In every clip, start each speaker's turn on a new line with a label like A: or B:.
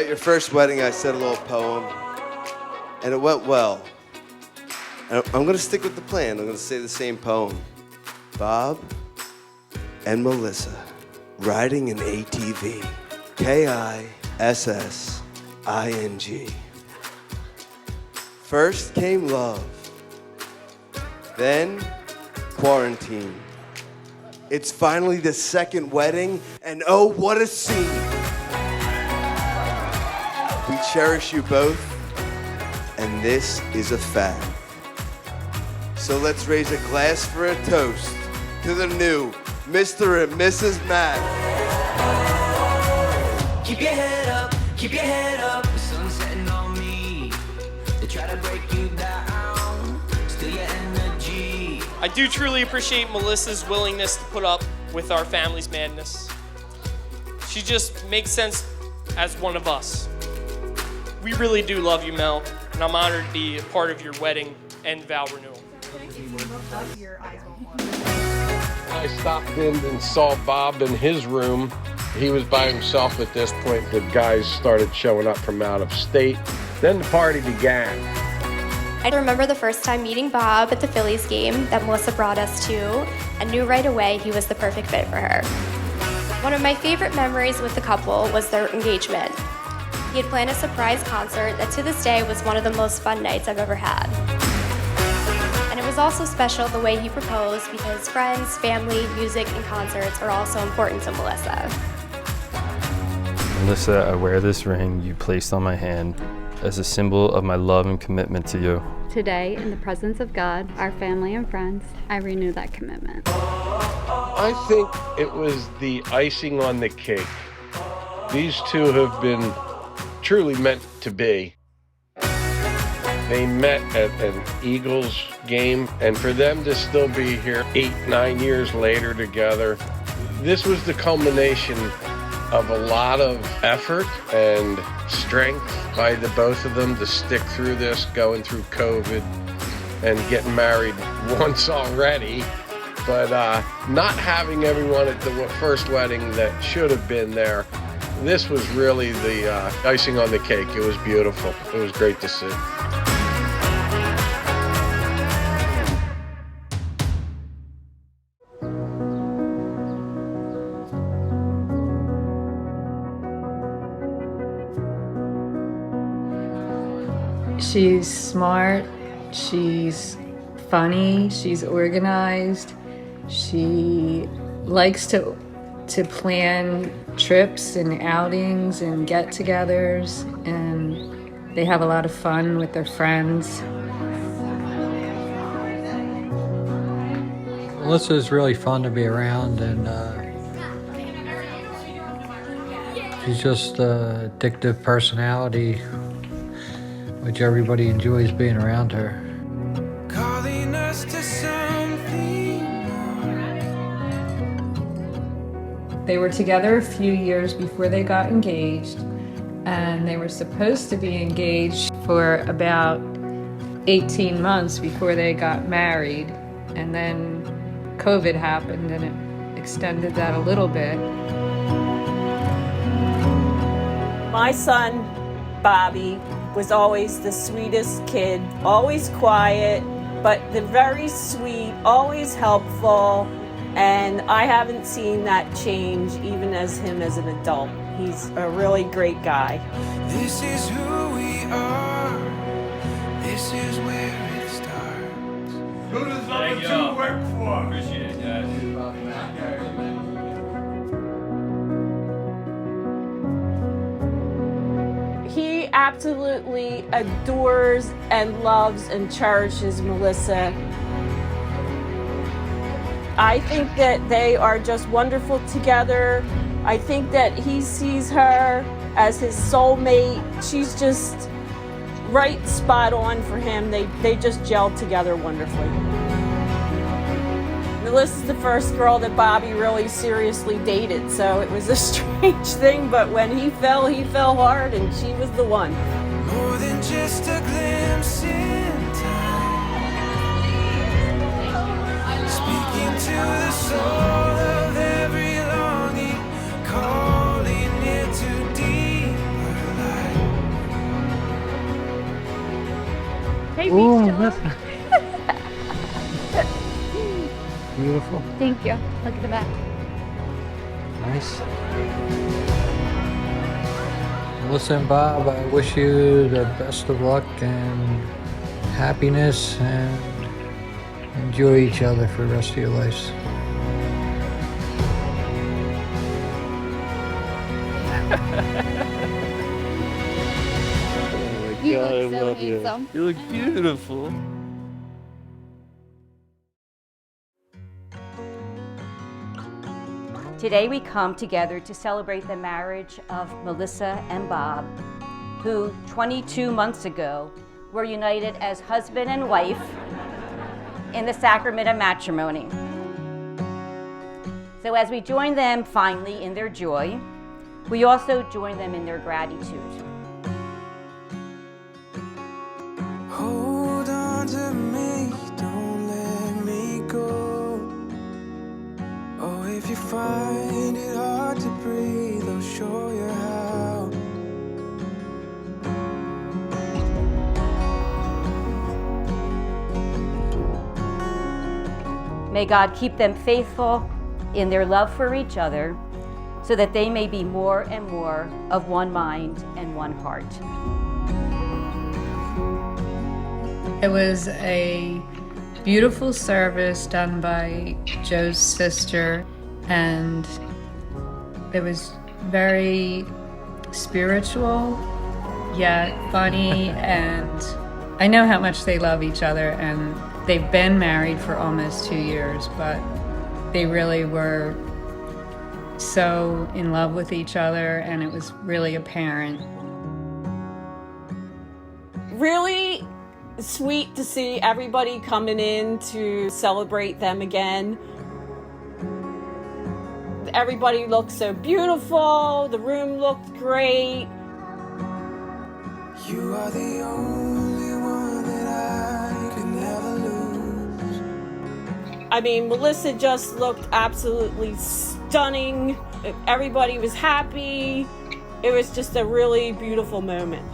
A: At your first wedding, I said a little poem, and it went well. And I'm gonna stick with the plan. I'm gonna say the same poem. Bob and Melissa riding an ATV. K-I-S-S-I-N-G. First came love, then quarantine. It's finally the second wedding, and oh, what a scene. We cherish you both, and this is a fact. So let's raise a glass for a toast to the new Mr. and Mrs. Matt.
B: Keep your head up, keep your head up. The sun's setting on me. They try to break you down, steal your energy.
C: I do truly appreciate Melissa's willingness to put up with our family's madness. She just makes sense as one of us. We really do love you, Mel, and I'm honored to be a part of your wedding and vow renewal.
D: I stopped in and saw Bob in his room. He was by himself at this point. The guys started showing up from out of state. Then the party began.
E: I remember the first time meeting Bob at the Phillies game that Melissa brought us to, and knew right away he was the perfect fit for her. One of my favorite memories with the couple was their engagement. He had planned a surprise concert that to this day was one of the most fun nights I've ever had. And it was also special the way he proposed because friends, family, music, and concerts are also important to Melissa.
F: Melissa, I wear this ring you placed on my hand as a symbol of my love and commitment to you.
G: Today, in the presence of God, our family and friends, I renew that commitment.
D: I think it was the icing on the cake. These two have been truly meant to be. They met at an Eagles game, and for them to still be here 8-9 years later together, this was the culmination of a lot of effort and strength by the both of them to stick through this, going through COVID and getting married once already, but not having everyone at the first wedding that should have been there. This was really the icing on the cake. It was beautiful. It was great to see.
H: She's smart, she's funny, she's organized, she likes to plan trips and outings and get-togethers, and they have a lot of fun with their friends.
I: Melissa is really fun to be around, and she's just an addictive personality, which everybody enjoys being around her.
B: Calling us to something more.
H: They were together a few years before they got engaged, and they were supposed to be engaged for about 18 months before they got married, and then COVID happened and it extended that a little bit.
J: My son, Bobby, was always the sweetest kid, always quiet, but very sweet, always helpful, and I haven't seen that change even as him as an adult. He's a really great guy.
B: This is who we are. This is where it starts. Who does number 2 work for? Appreciate it, guys.
J: He absolutely adores and loves and cherishes Melissa. I think that they are just wonderful together. I think that he sees her as his soulmate. She's just right spot on for him. They just gel together wonderfully. Melissa's the first girl that Bobby really seriously dated, so it was a strange thing, but when he fell hard, and she was the one.
B: More than just a glimpse in time. Speaking to the soul of every longing, calling it to deeper light.
G: Hey,
I: Ooh,
G: Rachel.
I: Melissa. Beautiful.
G: Thank you. Look at the back.
I: Nice. Melissa and Bob, I wish you the best of luck and happiness, and enjoy each other for the rest of your lives.
G: You look so handsome.
F: You look beautiful.
K: Today we come together to celebrate the marriage of Melissa and Bob, who 22 months ago were united as husband and wife in the sacrament of matrimony. So as we join them finally in their joy, we also join them in their gratitude.
B: Hold on to me, don't let me go. Oh, if you find it hard to breathe, I'll show you how.
K: May God keep them faithful in their love for each other, so that they may be more and more of one mind and one heart.
H: It was a beautiful service done by Joe's sister, and it was very spiritual, yet funny, and I know how much they love each other, and they've been married for almost 2 years, but they really were so in love with each other, and it was really apparent.
J: Really sweet to see everybody coming in to celebrate them again. Everybody looked so beautiful, the room looked great.
B: You are the only one that I could never lose.
J: I mean, Melissa just looked absolutely stunning. Everybody was happy. It was just a really beautiful moment.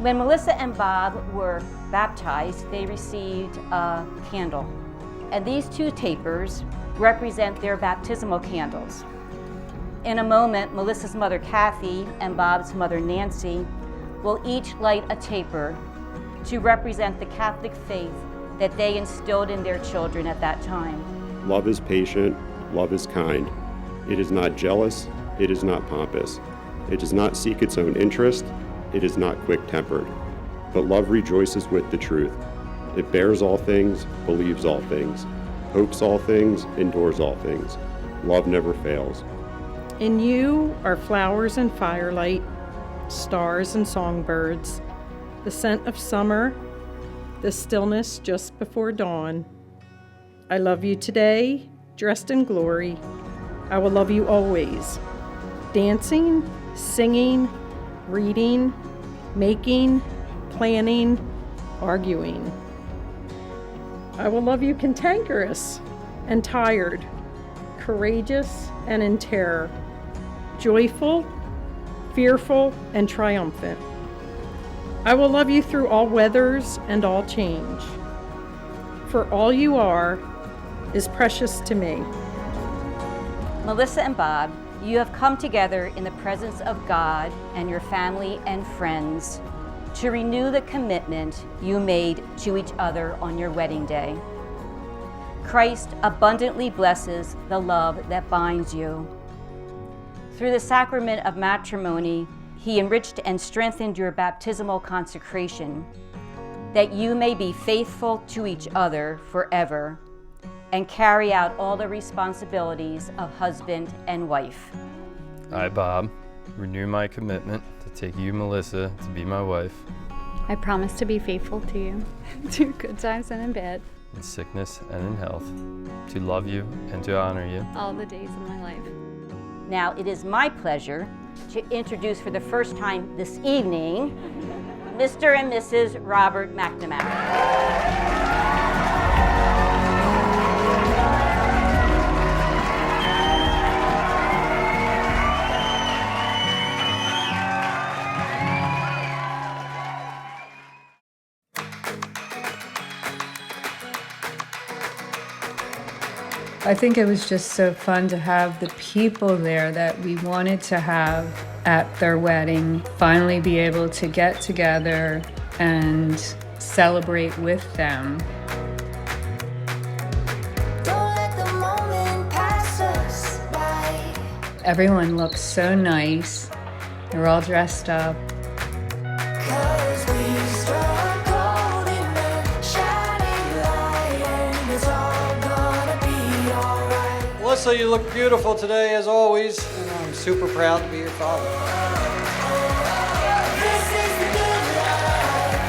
K: When Melissa and Bob were baptized, they received a candle. And these two tapers represent their baptismal candles. In a moment, Melissa's mother, Kathy, and Bob's mother, Nancy, will each light a taper to represent the Catholic faith that they instilled in their children at that time.
L: Love is patient, love is kind. It is not jealous, it is not pompous. It does not seek its own interest, it is not quick-tempered. But love rejoices with the truth. It bears all things, believes all things, hopes all things, endures all things. Love never fails.
M: In you are flowers and firelight, stars and songbirds, the scent of summer, the stillness just before dawn. I love you today, dressed in glory. I will love you always. Dancing, singing, reading, making, planning, arguing. I will love you cantankerous and tired, courageous and in terror, joyful, fearful, and triumphant. I will love you through all weathers and all change. For all you are is precious to me.
K: Melissa and Bob, you have come together in the presence of God and your family and friends to renew the commitment you made to each other on your wedding day. Christ abundantly blesses the love that binds you. Through the sacrament of matrimony, He enriched and strengthened your baptismal consecration, that you may be faithful to each other forever and carry out all the responsibilities of husband and wife.
F: I, Bob, renew my commitment to take you, Melissa, to be my wife.
G: I promise to be faithful to you, through good times and in bad,
F: in sickness and in health, to love you and to honor you
G: all the days of my life.
K: Now it is my pleasure to introduce for the first time this evening, Mr. and Mrs. Robert McNamara.
H: I think it was just so fun to have the people there that we wanted to have at their wedding finally be able to get together and celebrate with them.
B: Don't let the moment pass us by.
H: Everyone looked so nice. They were all dressed up.
B: 'Cause we struck gold in the shining light, and it's all gonna be alright.
N: Melissa, you look beautiful today as always, and I'm super proud to be your father.
B: This is the good life.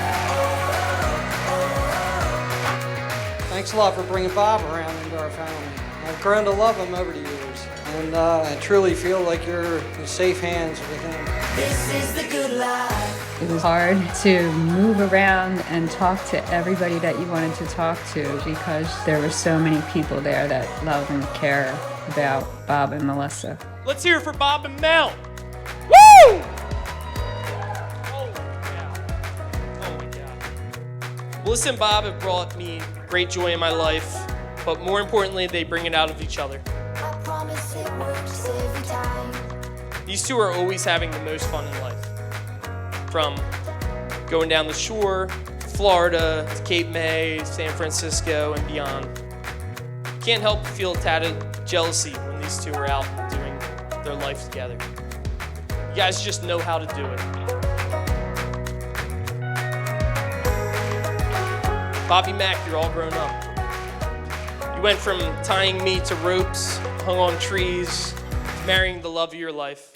N: Thanks a lot for bringing Bob around into our family. I've grown to love him over the years, and I truly feel like you're in safe hands with him.
B: This is the good life.
H: It was hard to move around and talk to everybody that you wanted to talk to because there were so many people there that love and care about Bob and Melissa.
C: Let's hear it for Bob and Mel. Woo! Oh my God. Melissa and Bob have brought me great joy in my life, but more importantly, they bring it out of each other.
B: I promise it works every time.
C: These two are always having the most fun in life. From going down the shore, Florida, to Cape May, San Francisco, and beyond. Can't help but feel a tad of jealousy when these two are out doing their life together. You guys just know how to do it. Bobby Mack, you're all grown up. You went from tying me to ropes, hung on trees, to marrying the love of your life.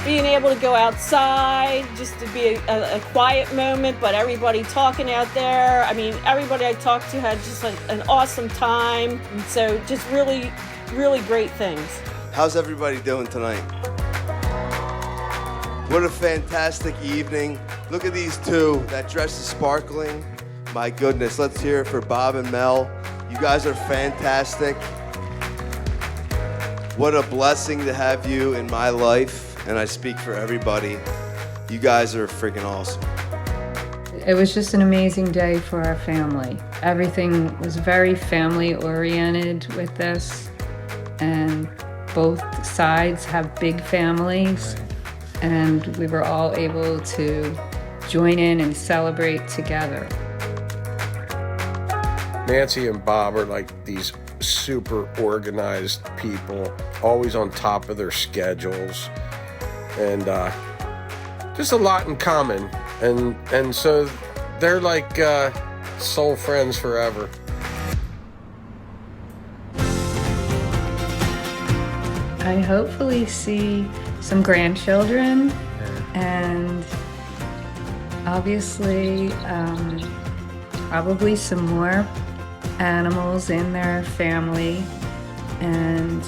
J: Being able to go outside, just to be a quiet moment, but everybody talking out there. I mean, everybody I talked to had just an awesome time. And so just really, really great things.
A: How's everybody doing tonight? What a fantastic evening. Look at these two. That dress is sparkling. My goodness, let's hear it for Bob and Mel. You guys are fantastic. What a blessing to have you in my life. And I speak for everybody. You guys are freaking awesome.
H: It was just an amazing day for our family. Everything was very family oriented with this, and both sides have big families, and we were all able to join in and celebrate together.
D: Nancy and Bob are like these super organized people, always on top of their schedules, and just a lot in common. And so they're like soul friends forever.
H: I hopefully see some grandchildren, and obviously probably some more animals in their family, and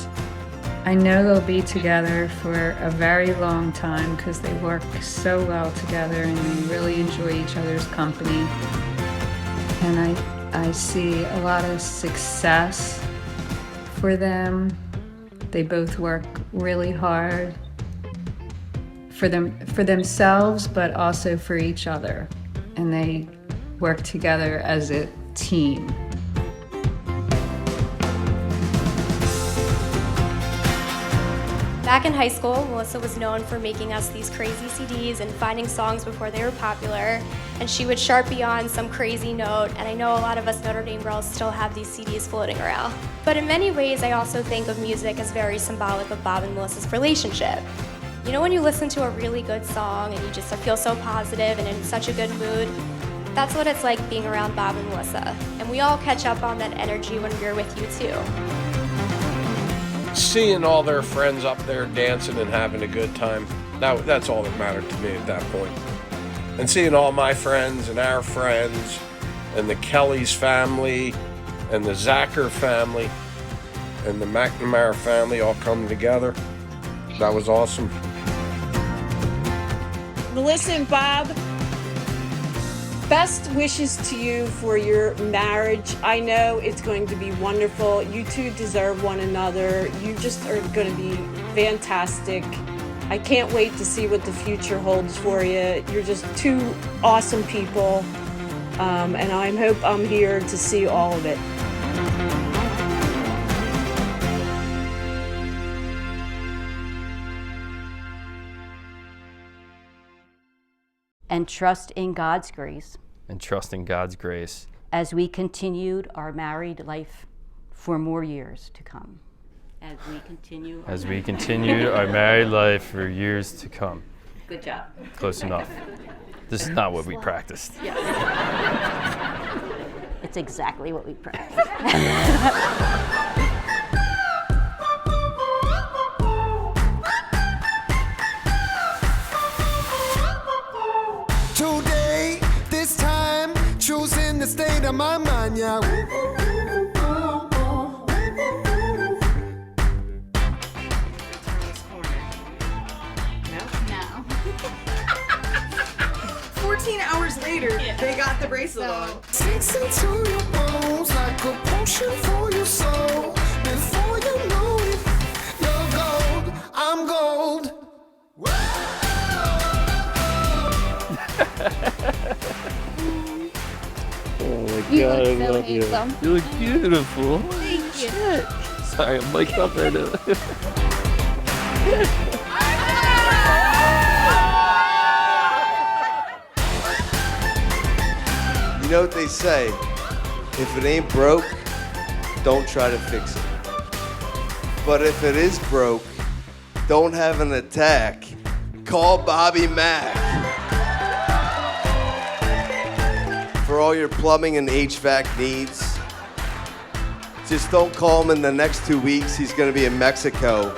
H: I know they'll be together for a very long time because they work so well together and they really enjoy each other's company. And I see a lot of success for them. They both work really hard for themselves, but also for each other. And they work together as a team.
E: Back in high school, Melissa was known for making us these crazy CDs and finding songs before they were popular, and she would Sharpie on some crazy note, and I know a lot of us Notre Dame girls still have these CDs floating around. But in many ways, I also think of music as very symbolic of Bob and Melissa's relationship. You know when you listen to a really good song and you just feel so positive and in such a good mood? That's what it's like being around Bob and Melissa, and we all catch up on that energy when we're with you too.
D: Seeing all their friends up there dancing and having a good time, that's all that mattered to me at that point. And seeing all my friends and our friends and the Kelly's family and the Zacher family and the McNamara family all come together, that was awesome.
J: Melissa and Bob, best wishes to you for your marriage. I know it's going to be wonderful. You two deserve one another. You just are going to be fantastic. I can't wait to see what the future holds for you. You're just two awesome people, and I hope I'm here to see all of it.
K: and trust in God's grace
F: and trust in God's grace
K: as we continued our married life for more years to come. As we continue
F: our married life for years to come.
K: Good job.
F: Close enough. This is not what we practiced.
K: Yes. It's exactly what we practiced.
B: Today, this time, choosing the state of my mind, yeah.
O: No. 14 hours later, they got the bracelet on.
B: Sinks into your bones like a potion for your soul. Before you know it, you're gold, I'm gold.
F: Oh my
G: You
F: God,
G: look
F: I
G: so
F: love you.
G: handsome.
F: You look beautiful.
G: Thank you.
F: Shit. Sorry, I'm mic'd up right now.
A: You know what they say? If it ain't broke, don't try to fix it. But if it is broke, don't have an attack. Call Bobby Mack. For all your plumbing and HVAC needs. Just don't call him in the next 2 weeks. He's gonna be in Mexico.